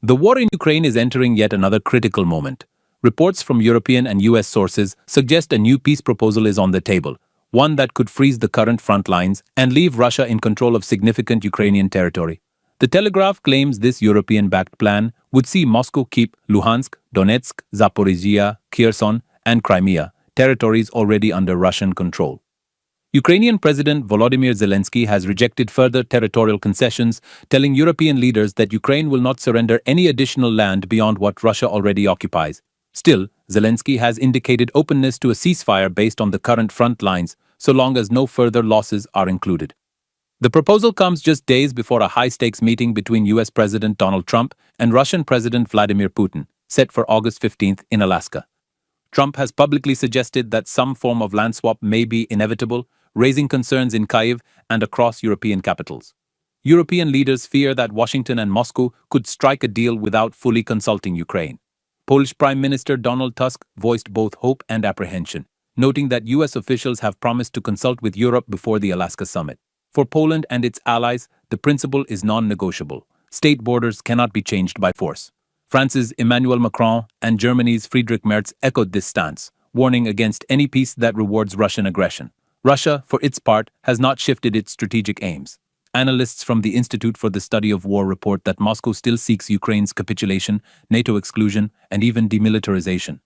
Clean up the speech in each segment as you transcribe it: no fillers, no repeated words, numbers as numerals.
The war in Ukraine is entering yet another critical moment. Reports from European and US sources suggest a new peace proposal is on the table, one that could freeze the current front lines and leave Russia in control of significant Ukrainian territory. The Telegraph claims this European-backed plan would see Moscow keep Luhansk, Donetsk, Zaporizhia, Kherson, and Crimea, territories already under Russian control. Ukrainian President Volodymyr Zelensky has rejected further territorial concessions, telling European leaders that Ukraine will not surrender any additional land beyond what Russia already occupies. Still, Zelensky has indicated openness to a ceasefire based on the current front lines, so long as no further losses are included. The proposal comes just days before a high-stakes meeting between US President Donald Trump and Russian President Vladimir Putin, set for August 15th in Alaska. Trump has publicly suggested that some form of land swap may be inevitable, raising concerns in Kyiv and across European capitals. European leaders fear that Washington and Moscow could strike a deal without fully consulting Ukraine. Polish Prime Minister Donald Tusk voiced both hope and apprehension, noting that US officials have promised to consult with Europe before the Alaska summit. For Poland and its allies, the principle is non-negotiable. State borders cannot be changed by force. France's Emmanuel Macron and Germany's Friedrich Merz echoed this stance, warning against any peace that rewards Russian aggression. Russia, for its part, has not shifted its strategic aims. Analysts from the Institute for the Study of War report that Moscow still seeks Ukraine's capitulation, NATO exclusion, and even demilitarization.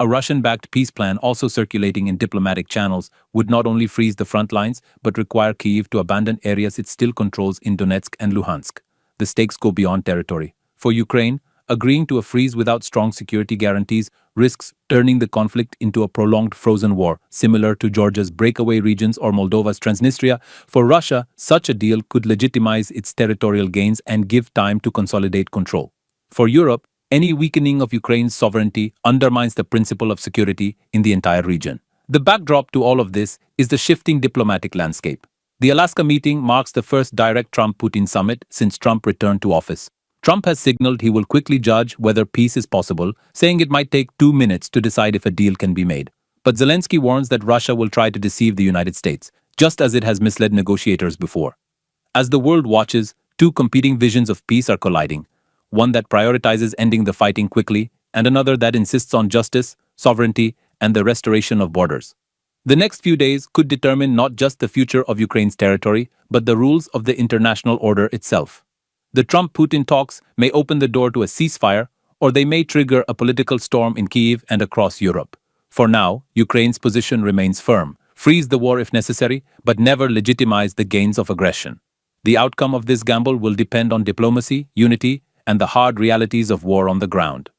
A Russian-backed peace plan also circulating in diplomatic channels would not only freeze the front lines, but require Kyiv to abandon areas it still controls in Donetsk and Luhansk. The stakes go beyond territory. For Ukraine, agreeing to a freeze without strong security guarantees risks turning the conflict into a prolonged frozen war, similar to Georgia's breakaway regions or Moldova's Transnistria. For Russia, such a deal could legitimize its territorial gains and give time to consolidate control. For Europe, any weakening of Ukraine's sovereignty undermines the principle of security in the entire region. The backdrop to all of this is the shifting diplomatic landscape. The Alaska meeting marks the first direct Trump-Putin summit since Trump returned to office. Trump has signaled he will quickly judge whether peace is possible, saying it might take 2 minutes to decide if a deal can be made. But Zelensky warns that Russia will try to deceive the United States, just as it has misled negotiators before. As the world watches, two competing visions of peace are colliding, one that prioritizes ending the fighting quickly, and another that insists on justice, sovereignty, and the restoration of borders. The next few days could determine not just the future of Ukraine's territory, but the rules of the international order itself. The Trump-Putin talks may open the door to a ceasefire, or they may trigger a political storm in Kyiv and across Europe. For now, Ukraine's position remains firm: freeze the war if necessary, but never legitimize the gains of aggression. The outcome of this gamble will depend on diplomacy, unity, and the hard realities of war on the ground.